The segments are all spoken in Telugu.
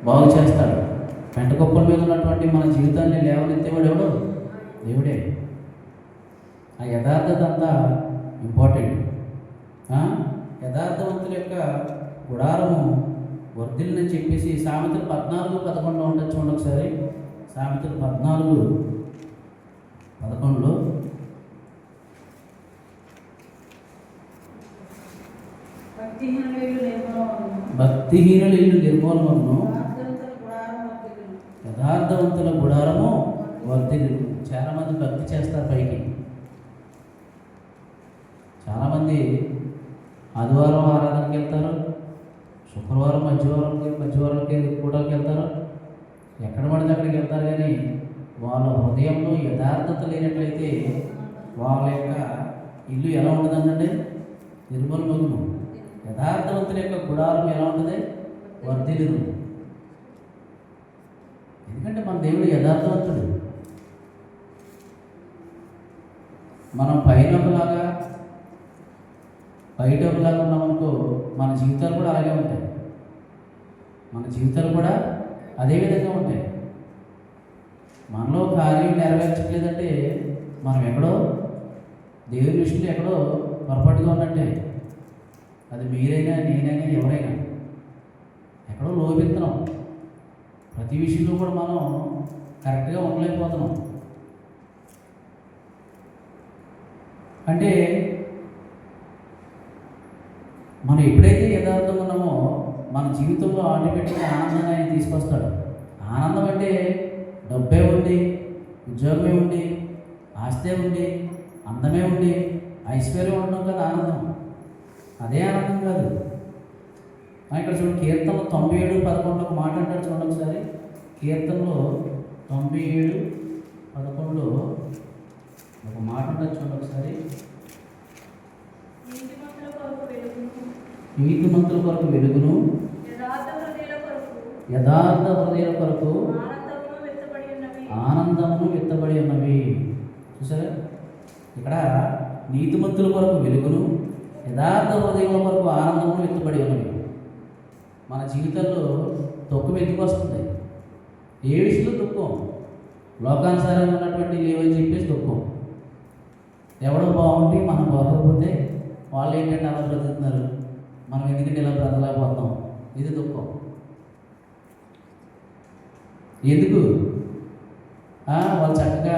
బాగు చేస్తాడు. పెంట కుప్పల మీద ఉన్నటువంటి మన జీవితాన్ని లేవనెత్తేవాడు ఎవడు? దేవుడే. ఆ యథార్థత అంతా ఇంపార్టెంట్. యథార్థవంతుల యొక్క గుడారము వర్ధిల్లని చెప్పేసి సామెతలు 14:11 ఉంటుంది. చూడండి ఒకసారి. సామెతలు 14:11 భక్తిహీనుల ఇల్లు నిర్మూలమగును, యథార్థవంతుల గుడారము వర్ధిల్లును. చాలామంది భక్తి చేస్తారు పైకి. చాలామంది ఆదివారం ఆరాధనకి వెళ్తారు, శుక్రవారం మధ్యవారంకి కూటకి వెళ్తారు, ఎక్కడ పడితే అక్కడికి వెళ్తారు. కానీ వాళ్ళ హృదయంలో యథార్థత లేనట్లయితే వాళ్ళ యొక్క ఇల్లు ఎలా ఉంటుందంటే నిర్మూలమగును. యథార్థవంతుల యొక్క గుడారం ఎలా ఉంటుంది? వర్ధిల్లును. ఎందుకంటే మన దేవుడు యథార్థవంతుడు. మనం పైన ఒకలాగా బయట ఒకలాగా ఉన్నామనుకో, మన జీవితాలు కూడా అలాగే ఉంటాయి. మన జీవితాలు కూడా అదే విధంగా ఉంటాయి. మనలో కార్యం నెరవేర్చట్లేదంటే మనం ఎక్కడో దేవుని విషయంలో ఎక్కడో పొరపాటుగా ఉన్నట్టే. అది మీరైనా నేనైనా ఎవరైనా ఎక్కడో లోపిస్తున్నాం. ప్రతి విషయంలో కూడా మనం కరెక్ట్గా ఉండలేకపోతున్నాం. అంటే మనం ఎప్పుడైతే యథార్థంగా ఉన్నామో మన జీవితంలో ఆటోమేటిక్గా ఆనందాన్ని ఆయన తీసుకొస్తాడు. ఆనందం అంటే డబ్బే ఉండి, ఉద్యోగమే ఉండి, ఆస్తే ఉండి, అందమే ఉండి, ఐశ్వర్యం ఉండడం కదా ఆనందం. అదే ఆనందం కాదు. ఇక్కడ చూడండి, కీర్తనలో 97:11 ఒక మాట అంటాడు. చూడండి ఒకసారి. కీర్తనలో 97:11 ఒక మాట అంటాడు. చూడండి ఒకసారి. నీతిమంతుల కొరకు వెలుగును, యథార్థ హృదయాల కొరకు ఆనందమును విత్తబడి ఉన్నవి. చూసారా, ఇక్కడ నీతిమంతుల కొరకు వెలుగును, యథార్థ హృదయాల కొరకు ఆనందమును విత్తబడి ఉన్నవి. మన జీవితంలో దుఃఖం ఎందుకు వస్తుంది? ఏ విషయంలో దుఃఖం? లోకానుసారంగా ఉన్నటువంటి లేవని చెప్పేసి దుఃఖం. ఎవడో బాగుంటే మనం బాగోకపోతే వాళ్ళు ఏంటంటే అలా బ్రతుకుతున్నారు, మనం ఎందుకంటే ఇలా బ్రతలేకపోతున్నాం, ఇది దుఃఖం. ఎందుకు? వాళ్ళు చక్కగా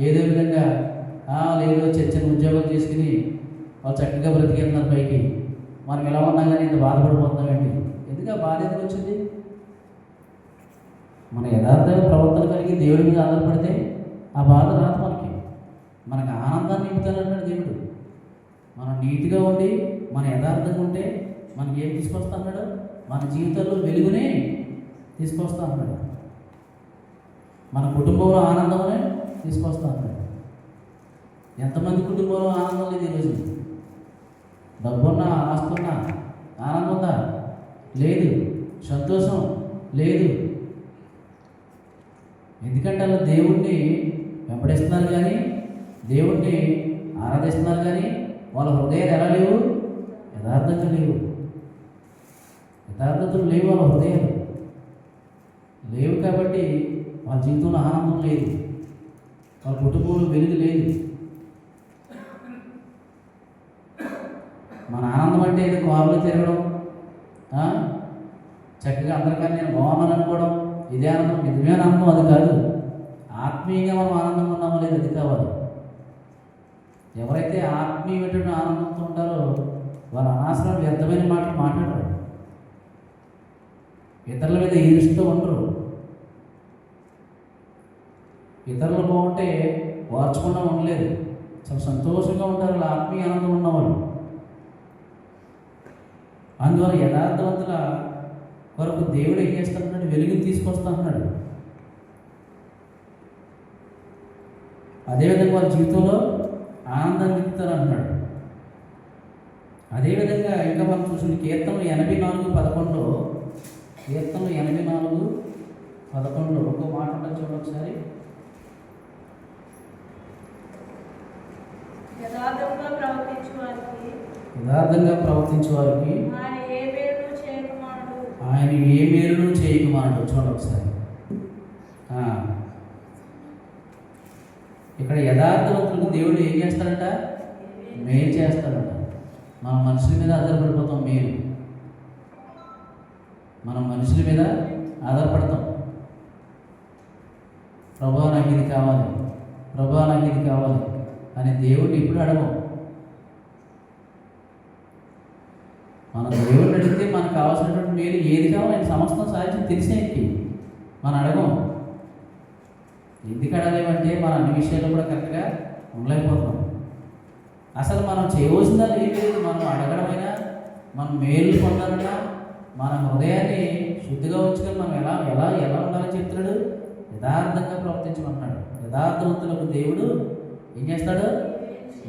ఏదో విధంగా లేదో చర్చని ఉద్యోగం చేసుకుని వాళ్ళు చక్కగా బ్రతికెళ్తున్నారు పైకి. మనం ఎలా ఉన్నా కానీ ఇంత బాధపడిపోతున్నామండి. ఎందుకు ఆ బాధ ఎందుకు వచ్చింది? మన యథార్థ ప్రవర్తన కలిగి దేవుడి మీద ఆధారపడితే ఆ బాధ రాదు మనకి. మనకు ఆనందాన్ని నింపుతానన్నాడు దేవుడు. మనం నీతిగా ఉండి మన యథార్థంగా ఉంటే మనకి ఏం తీసుకొస్తా అన్నాడు? మన జీవితంలో వెలుగునే తీసుకొస్తా అన్నాడు. మన కుటుంబంలో ఆనందమే తీసుకొస్తా అన్నాడు. ఎంతమంది కుటుంబంలో ఆనందం లేదు ఈరోజు? డబ్బున్నా, ఆస్తున్నా ఆనందం ఉందా? లేదు. సంతోషం లేదు. ఎందుకంటే అలా దేవుణ్ణి వెంబడిస్తున్నారు కానీ, దేవుణ్ణి ఆరాధిస్తున్నారు కానీ వాళ్ళ హృదయాలు ఎలా లేవు? యథార్థంగా లేవు. యథార్థతలు లేవు. వాళ్ళ హృదయాలు లేవు కాబట్టి వాళ్ళ జీవితంలో ఆనందం లేదు, వాళ్ళ కుటుంబంలో వెలుగు లేదు. మన ఆనందం అంటే ఇది కారులో తిరగడం, చక్కగా అందరికన్నా నేను బాగున్నాను అనుకోవడం, ఇదే ఆనందం. నిజమైన ఆనందం అది కాదు. ఆత్మీయంగా మనం ఆనందంగా ఉన్నామో లేదు, అది కావాలి. ఎవరైతే ఆత్మీయమైన ఆనందంతో ఉంటారో వాళ్ళ అనవసరం వ్యర్థమైన మాటలు మాట్లాడరు, ఇతరుల మీద ఈర్ష్యతో ఉండరు. ఇతరులు బాగుంటే వార్చకుండా ఉండలేదు, చాలా సంతోషంగా ఉంటారు వాళ్ళ ఆత్మీయ ఆనందం ఉన్నవాళ్ళు. అందువల్ల యథార్థవంతుల కొరకు దేవుడు ఏం చేస్తాడు? వెలుగుని తీసుకొస్తా అన్నాడు. అదేవిధంగా వాళ్ళ జీవితంలో ఆనందాన్ని నింపుతారు అన్నాడు. అదేవిధంగా ఇంకా మనం చూసిన కీర్తనలు 84:11 కీర్తనలు 84:11 ఒక మాట ఉంటుంది. చూడండి ఒకసారి. యథార్థంగా ప్రవర్తించు వారికి ఆయన ఏ ఆయన ఏ మేలును చేయకుమాడు. చూడండి ఒకసారి. ఇక్కడ యథార్థవంతులకు దేవుడు ఏం చేస్తాడంట? మేలు చేస్తాడంట. మనం మనుషుల మీద ఆధారపడిపోతాం. మనం మనుషుల మీద ఆధారపడతాం. ప్రభువా నాకు ఇది కావాలి, ప్రభువా నాకు ఇది కావాలి అని దేవుడిని ఎప్పుడు అడగం. మనం దేవుడిని అడిగితే మనకు కావాల్సినటువంటి మేలు ఏది కావాలి ఆయన సమస్తం సాధించి తెలిసేకి మనం అడగం. ఎందుకు అడగలేమంటే మన అన్ని విషయాల్లో కూడా కరెక్ట్గా ఉండలేకపోతాం. అసలు మనం చేయవలసిందా ఏం లేదు. మనం అడగడమైనా, మనం మేలు పొందాలన్నా మన హృదయాన్ని శుద్ధిగా ఉంచుకొని మనం ఎలా ఎలా ఎలా ఉండాలని చెప్తున్నాడు? యథార్థంగా ప్రవర్తించమన్నాడు. యథార్థవంతులకు దేవుడు ఏం చేస్తాడు?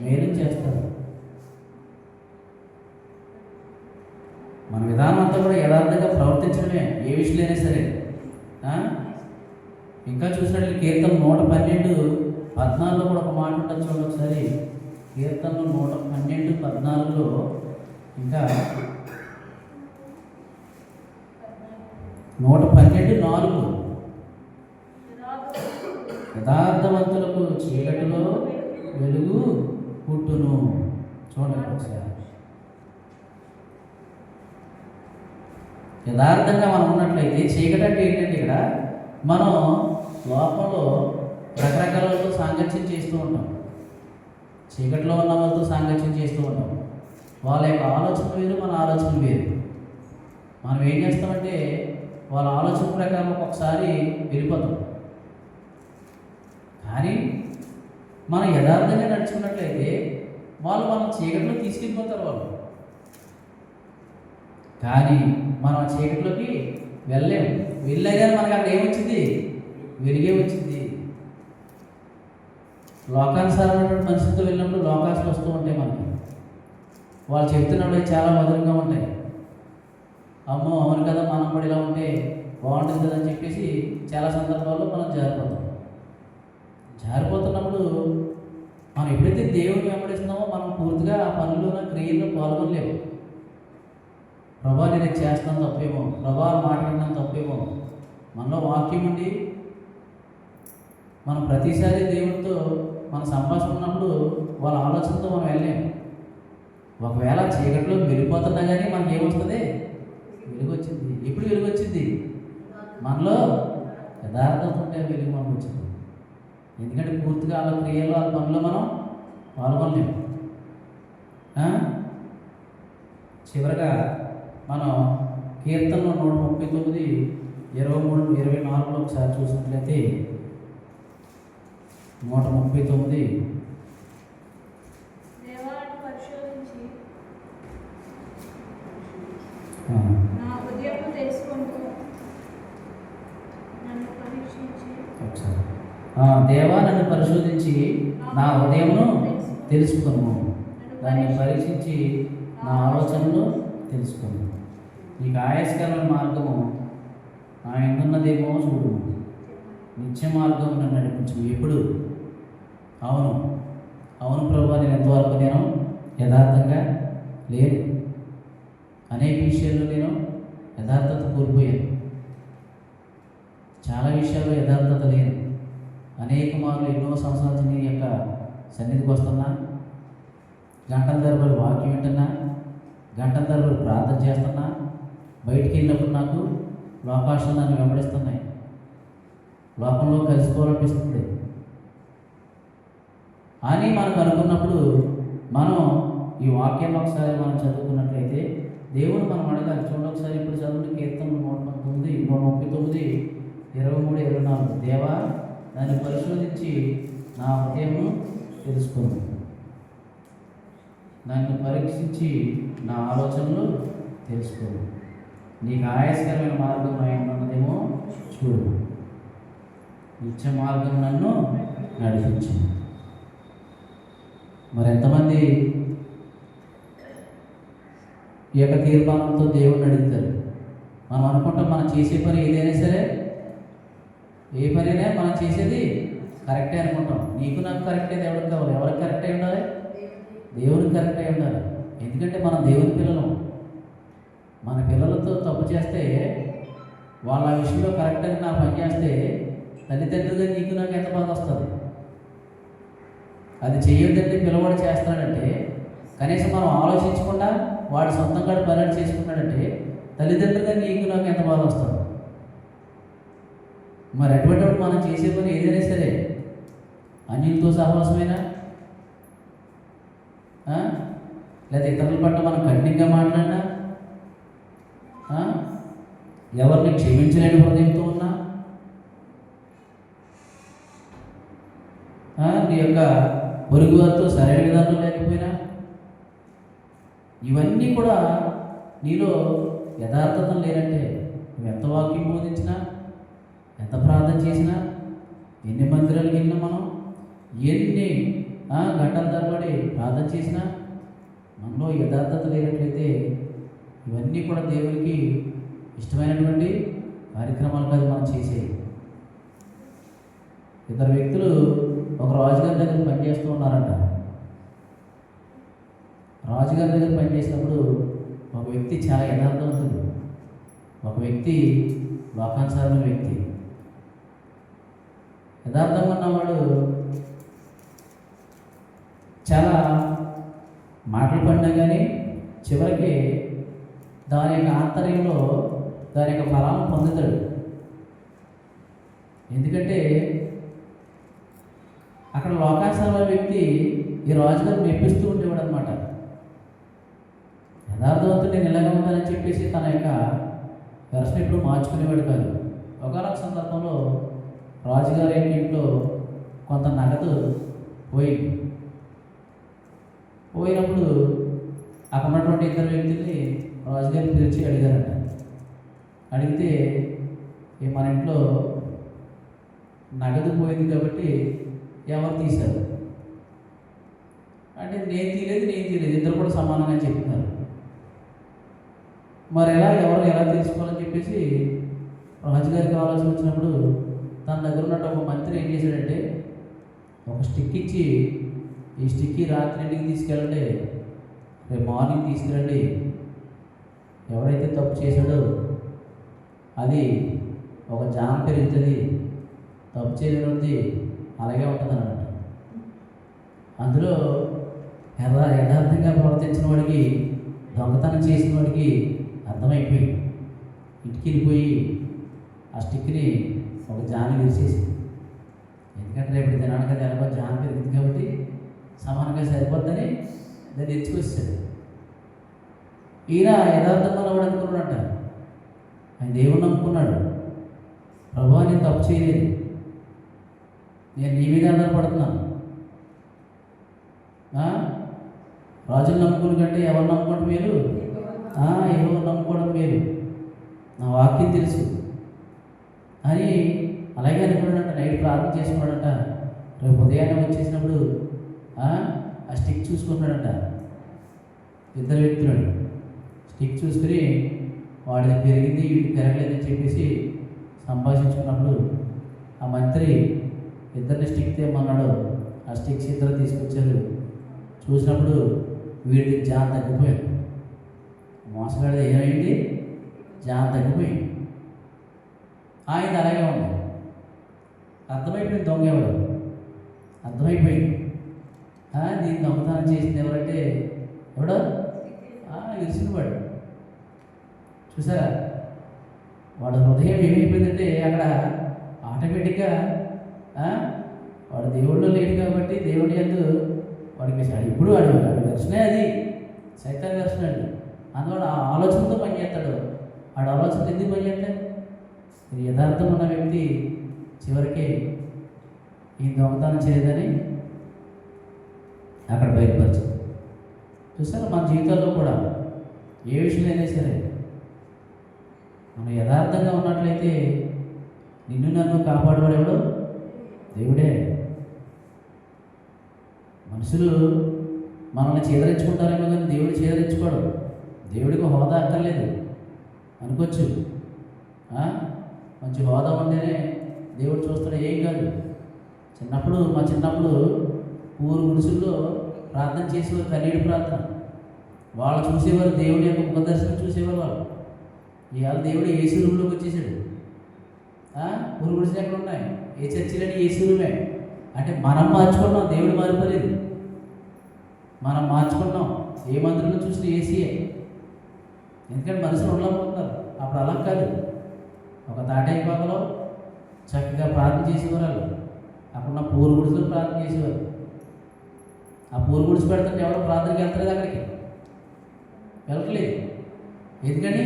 మేలు చేస్తాడు. మన విధానం అంతా కూడా యథార్థంగా ప్రవర్తించడమే, ఏ విషయంలోనే సరే. ఇంకా చూసినట్లు కీర్తన 112:14 కూడా ఒక మాట ఉంటుంది. చూడండి ఒకసారి. కీర్తన 112:14 ఇంకా 112:4 యథార్థవంతులకు చీకటిలో వెలుగు పుట్టును. చూడండి ఒకసారి. యథార్థంగా మనం ఉన్నట్లయితే చీకటి అంటే ఏంటంటే ఇక్కడ మనం లోకంలో రకరకాల వాళ్ళతో సాంగత్యం చేస్తూ ఉంటాం. చీకటిలో ఉన్న వాళ్ళతో సాంగత్యం చేస్తూ ఉంటాం. వాళ్ళ యొక్క ఆలోచన వేరు, మన ఆలోచన వేరు. మనం ఏం చేస్తామంటే వాళ్ళ ఆలోచన ప్రకారం ఒక్కొక్కసారి వెళ్ళిపోతాం. కానీ మనం యథార్థంగా నడుచుకున్నట్లయితే వాళ్ళు మన చీకటిలో తీసుకెళ్ళిపోతారు వాళ్ళు. కానీ మనం ఆ చీకటిలోకి వెళ్ళలేము. వెళ్ళే కానీ మనకు అక్కడ ఏమొచ్చింది? వెలుగే వచ్చింది. లోకానుసారమైనటువంటి మనుషులతో వెళ్ళినప్పుడు లోకాసులు వస్తూ ఉంటాయి మనకి. వాళ్ళు చెప్తున్నప్పుడు చాలా మధురంగా ఉంటాయి. అమ్మో అవును కదా, మనం కూడా ఇలా ఉంటే బాగుంటుంది కదా అని చెప్పేసి చాలా సందర్భాల్లో మనం జారిపోతున్నప్పుడు మనం ఎప్పుడైతే దేవుడిని వెంబడిస్తున్నామో మనం పూర్తిగా ఆ పనుల్లో క్రియల్లో పాల్గొనలేము. ప్రభా నేను చేస్తాను తప్పేమో, ప్రభా మాట్లాడినాను తప్పేమో. మనలో వాక్యం ఉండి మనం ప్రతిసారి దేవుడితో మన సంభాషణ ఉన్నప్పుడు వాళ్ళ ఆలోచనతో మనం వెళ్ళలేము. ఒకవేళ చీకట్లో వెళ్ళిపోతున్నా కానీ మనకి ఏమొస్తుంది? వెలుగు వచ్చింది. ఎప్పుడు వెలుగు వచ్చింది? మనలో యథార్థత ఉంటే వెలుగు మనకు వచ్చింది. ఎందుకంటే పూర్తిగా వాళ్ళ క్రియలో వాళ్ళ పనుల్లో మనం పాల్గొనలేము. చివరగా మనం కీర్తనలో 139:23-24 ఒకసారి చూసినట్లయితే 139 దేవా నన్ను పరిశోధించి నా హృదయమును తెలుసుకును, దాన్ని పరీక్షించి నా ఆలోచనలు తెలుసుకును. నీకు ఆయాస్కరమైన మార్గము నా ఎందున్నదేమో చూడు, నిత్య మార్గం నన్ను నడిపించు. ఎప్పుడు? అవును ప్రభువా, నేను ఎంతవరకు నేను యథార్థంగా లేను. అనేక విషయాల్లో నేను యథార్థత కోల్పోయాను. చాలా విషయాల్లో యథార్థత లేదు. అనేక మార్లు ఎన్నో సంవత్సరాల నీ యొక్క సన్నిధికి వస్తున్నా, గంటల తరబడి వాక్యం వింటున్నా, గంటల తరబడి ప్రార్థన చేస్తున్నా, బయటికి వెళ్ళినప్పుడు నాకు లోకాశలు నన్ను వెంబడిస్తున్నాయి. లోకంలో కలిసిపోవాలనిపిస్తుంది అని మనకు అనుకున్నప్పుడు మనం ఈ వాక్యాన్ని ఒకసారి మనం చదువుకున్నట్లయితే దేవుడు మనం అడగాలి. చూడండి ఒకసారి. ఇప్పుడు చదువుని కీర్తన 119:23-24 దేవా దాన్ని పరిశోధించి నా హృదయము తెలుసుకును, నన్ను పరీక్షించి నా ఆలోచనలు తెలుసుకోను. నీకు ఆయాస్కరమైన మార్గం ఉన్నదేమో చూడు, నిత్య మార్గం నన్ను నడిపించు. మరి ఎంతమంది ఈ యొక్క తీర్మానంతో దేవుడిని అడుగుతారు? మనం అనుకుంటాం మనం చేసే పని ఏదైనా సరే, ఏ పనైనా మనం చేసేది కరెక్టే అనుకుంటాం. నీకు నాకు కరెక్టే, దేవుడికి కావాలి. ఎవరికి కరెక్ట్ అయి ఉండాలి? దేవుడికి కరెక్ట్ అయి ఉండాలి. ఎందుకంటే మనం దేవుని పిల్లలం. మన పిల్లలతో తప్పు చేస్తే వాళ్ళ విషయంలో కరెక్ట్ అని నా పని చేస్తే తల్లిదండ్రులుగా నీకు నాకు ఎంత బాధ వస్తుంది. అది చేయొద్దంటే పిల్లవాడు చేస్తాడంటే కనీసం మనం ఆలోచించకుండా వాడు సొంతంగా పని చేసుకుంటాడంటే తల్లిదండ్రులుగా నీకు నాకు ఎంత బాధ వస్తుంది. మరి అటువంటిప్పుడు మనం చేసే పని ఏదైనా సరే అన్యులతో సహవాసమైనా లేదా ఇతరుల పట్ల మనం కఠినంగా మాట్లాడినా ఎవరిని క్షమించలేని హృదయంతో ఉన్నా నీ యొక్క పొరుగు వారితో సరైన విధానం లేకపోయినా ఇవన్నీ కూడా నీలో యథార్థత లేనంటే నువ్వు ఎంత వాక్యం బోధించినా ఎంత ప్రార్థన చేసినా ఎన్ని మందిరాలకు వెళ్ళినా మనం ఎన్ని గంటల తరబడి ప్రార్థన చేసినా మనలో యథార్థత లేనట్లయితే ఇవన్నీ కూడా దేవునికి ఇష్టమైనటువంటి కార్యక్రమాలు కాదు మనం చేసేవి. ఇద్దరు వ్యక్తులు ఒక రాజుగారి దగ్గర పనిచేస్తూ ఉన్నారంట. రాజుగారి దగ్గర పనిచేసినప్పుడు ఒక వ్యక్తి చాలా యథార్థవంతుడు, ఒక వ్యక్తి లోకానుసారమైన వ్యక్తి. యథార్థంగా ఉన్నవాడు చాలా మాటలు పడినా కానీ చివరికి దాని యొక్క ఆంతర్యంలో దాని యొక్క ఫలాలను పొందుతాడు. ఎందుకంటే అక్కడ లోకానుసారమైన వ్యక్తి ఈ రాజుగారు మెప్పిస్తూ ఉండేవాడు అనమాట. యథార్థవంతుడు నేను ఇలాగా ఉంటానని చెప్పేసి తన యొక్క వెర్షన్ ఎప్పుడు మార్చుకునేవాడు కాదు. ఒకనొక సందర్భంలో రాజుగారి ఇంట్లో కొంత నగదు పోయినప్పుడు అక్కడ ఉన్నటువంటి ఇద్దరు వ్యక్తుల్ని రాజుగారిని పిలిచి అడిగారంట. అడిగితే మన ఇంట్లో నగదు పోయింది కాబట్టి ఎవరు తీశారు అంటే నేను తీయలేదు ఇద్దరు కూడా సమానంగా చెప్తున్నారు. మరి ఎవరు ఎలా తెలుసుకోవాలని చెప్పేసి రాజుగారికి ఆలోచన వచ్చినప్పుడు తన దగ్గర ఉన్నట్టు ఒక మంత్రి ఏం చేశాడంటే ఒక స్టిక్ ఇచ్చి ఈ స్టిక్కి రాత్రి ఇంటికి తీసుకెళ్ళండి, రేపు మార్నింగ్ తీసుకెళ్ళండి, ఎవరైతే తప్పు చేశాడో అది ఒక జామ పెరుగుతుంది, తప్పు చేయడం అలాగే ఉంటుంది అన్నమాట. అందులో యథార్థంగా ప్రవర్తించిన వాడికి దొంగతనం చేసిన వాడికి అర్థమైపోయి ఇంటికి వెళ్ళిపోయి ఆ స్టిక్ని ఒక జామి విరిచేసి, ఎందుకంటే రేపు దినానికి అది ఎలాగో జామ పెరుగుతుంది కాబట్టి సమానంగా సరిపోద్దని దాన్ని ఎత్తుకొచ్చాడు. ఈయన యథార్థంగా వాడు అనుకున్నాడంట. ఆయన దేవుణ్ణి నమ్ముకున్నాడు. ప్రభువా నేను తప్పు చేయలేదు, నేను నీ మీద ఆధారపడుతున్నాను. రాజులు నమ్ముకుని కంటే ఎవరు నమ్ముకోవడం మేలు, ఎవరు నమ్ముకోవడం మేలు, నా వాక్యం తెలుసు అని అలాగే అనుకున్నాడంట. నైట్ ప్రార్థన చేసుకున్నాడంట. రేపు ఉదయాన్నే వచ్చేసినప్పుడు ఆ స్టిక్ చూసుకున్నాడంట. ఇద్దరు వ్యక్తులు స్టిక్ చూసుకుని వాడిది పెరిగింది వీడికి పెరగలేదని చెప్పేసి సంభాషించుకున్నప్పుడు ఆ మంత్రి ఇద్దరిని స్టిక్ తేమన్నాడు. ఆ స్టిక్స్ ఇద్దరు తీసుకొచ్చారు. చూసినప్పుడు వీడికి జాన్ తగ్గిపోయింది. మోసగాడిది ఏమైంది? జాన్ తగ్గిపోయింది. ఆయన అలాగే ఉంది. అర్థమైపోయింది దొంగ ఎవడు, అర్థమైపోయింది. దీన్ని దొంగతనం చేసింది ఎవరంటే ఎవడో ఇరిసినవాడు. చూసారా వాడు హృదయం ఏమైపోయిందంటే అక్కడ ఆటోమేటిక్గా వాడు దేవుళ్ళు లేడు కాబట్టి దేవుడి యందు వాడికి ఇప్పుడు వాడు వెర్షనే అది సైతాన్ వెర్షన్ అండి. అందువల్ల ఆ ఆలోచనతో పనిచేస్తాడు. వాడు ఆలోచన ఎందుకు పనిచేస్తాడు? ఇది యథార్థం ఉన్న వ్యక్తి చివరికి ఈ దొంగతనం చేయదని అక్కడ బయటపరచు. చూసారా మన జీవితాల్లో కూడా ఏ విషయమైనా సరే మనం యథార్థంగా ఉన్నట్లయితే నిన్ను నన్ను కాపాడేవాడు దేవుడే. మనుషులు మనల్ని చేదరించుకుంటారేమో కానీ దేవుడు చేదరించుకోడు. దేవుడికి హోదా అక్కర్లేదు అనుకోవచ్చు. మంచి హోదా ఉంటేనే దేవుడు చూస్తాడు, ఏం కాదు. మా చిన్నప్పుడు ఊరు గుడిసుల్లో ప్రార్థన చేసేవారు, కన్నీటి ప్రార్థన. వాళ్ళు చూసేవారు దేవుడి యొక్క ముఖ దర్శనం చూసేవారు. వాళ్ళు ఇవాళ దేవుడు ఏసీ రూమ్లోకి వచ్చేసాడు. ఊరు గుడిసెలు ఎక్కడ ఉన్నాయి? ఏ చర్చిలని ఏసీ రూమే. అంటే మనం మార్చుకున్నాం, దేవుడు మారిపోలేదు. మనం మార్చుకున్నాం. ఏ మందిరంలో చూసిన ఏసీయే. ఎందుకంటే మనుషులు ఉండలేకపోతున్నారు. అప్పుడు అలా కాదు. ఒక తాటాయి పాకలో చక్కగా ప్రార్థన చేసేవారు వాళ్ళు. అప్పుడున్న పూరు గుడిసెలు ప్రార్థన చేసేవారు. ఆ పూరు గుడిసి పెడుతుంటే ఎవరో ప్రార్థనకి వెళ్తలేదు, అక్కడికి వెళ్ళట్లేదు. ఎందుకని?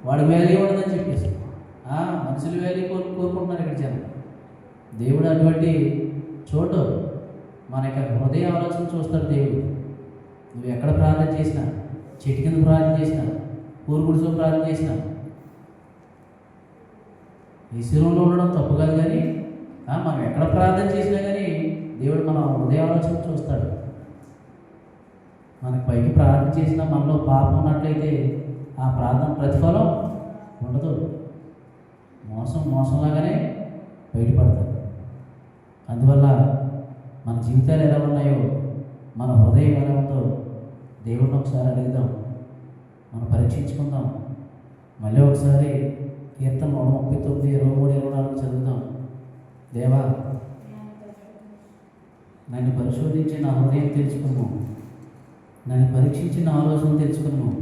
వాడు వాల్యూ ఉండదని చెప్పేసి మనుషులు వాల్యూ కోరుకుంటున్నారు ఇక్కడ జనం. దేవుడు అటువంటి చోటు మన యొక్క హృదయ ఆలోచన చూస్తాడు దేవుడు. నువ్వు ఎక్కడ ప్రార్థన చేసినా, చెట్టు కింద ప్రార్థన చేసినా, పూరు గుడిసెలో ప్రార్థన చేసినా, ఈ శిరంలో ఉండడం తప్పు కాదు. కానీ మనం ఎక్కడ ప్రార్థన చేసినా కానీ దేవుడు మన హృదయ ఆలోచన చూస్తాడు. మనకి పైకి ప్రార్థన చేసినా మనలో పాపం ఉన్నట్లయితే ఆ ప్రార్థన ప్రతిఫలం ఉండదు. మోసంలాగానే బయటపడతాడు. అందువల్ల మన జీవితాలు ఎలా ఉన్నాయో, మన హృదయం ఎలా ఉందో దేవుడిని ఒకసారి అడుగుదాం, మనం పరీక్షించుకుందాం. మళ్ళీ ఒకసారి కీర్తన 139, 23, 24 చదువుదాం. దేవా, నన్ను పరిశోధించి నా హృదయం తెలుసుకున్నాము, నన్ను పరీక్షించి నా ఆలోచన తెలుసుకున్నాము.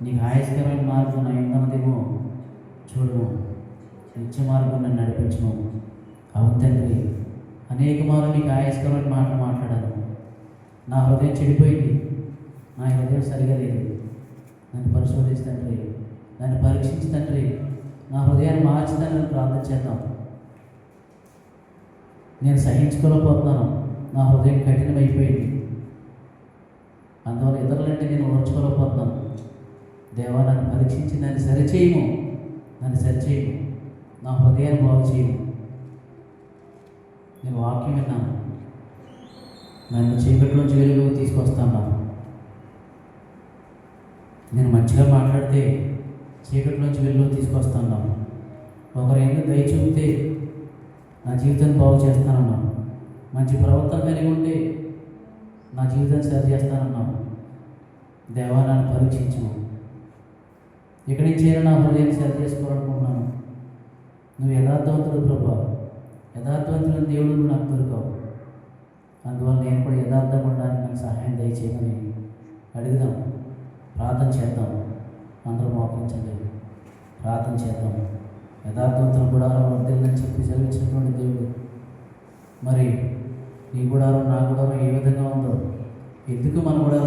నీకు ఆయాస్కరమైన మార్గం నా ఎందన్నదేమో చూడము, నిత్య మార్గం నన్ను నడిపించము. అవును తండ్రి, అనేక మార్లు నీకు ఆయాస్కరమైన మాటలు మాట్లాడాను. నా హృదయం చెడిపోయింది, నా హృదయం సరిగా లేదు. నన్ను పరిశోధించి తండ్రి, నన్ను పరీక్షించి తండ్రి, నా హృదయాన్ని మార్చి తండ్రి ప్రార్థన చేద్దాం. నేను సహించుకోలేకపోతున్నాను, నా హృదయం కఠినమైపోయింది. అందువల్ల ఇతరులంటే నేను ఓర్చుకోలేకపోతున్నాను. దేవా, నన్ను పరీక్షించి నన్ను సరిచేయము, నా హృదయాన్ని బాగు చేయము. నేను వాక్యం విన్నాను, నన్ను చీకట్లోంచి వెలుగు తీసుకొస్తాను. నేను మంచిగా మాట్లాడితే చీకట్లోంచి వెలుగు తీసుకొస్తాను. ఒకరు ఏదో దయ చూపితే నా జీవితాన్ని బాగు చేస్తానన్నాను. మంచి ప్రవర్తన కలిగి ఉంటే నా జీవితాన్ని సరి చేస్తానన్నాను. దేవా, నన్ను పరీక్షించు. ఇక్కడి నుంచి నా హృదయాన్ని సరి చేసుకోవాలనుకుంటున్నాను. నువ్వు యథార్థవంతుడు ప్రభా, యథార్థవంతులను దేవుడు నాకు దొరకవు. అందువల్ల నేను కూడా యథార్థంగా ఉండడానికి నాకు సహాయం దయచేయమని అడుగుదాం. ప్రార్థన చేద్దాం. అందరూ మోకరించండి, ప్రార్థన చేద్దాం. యథార్థవంతులు గుడారం వర్ధిల్లని చెప్పి సెలవిచ్చినటువంటి దేవుడు, మరి నీ గుడారం నా గుడారం ఏ విధంగా ఉందో, ఎందుకు మన గుడారం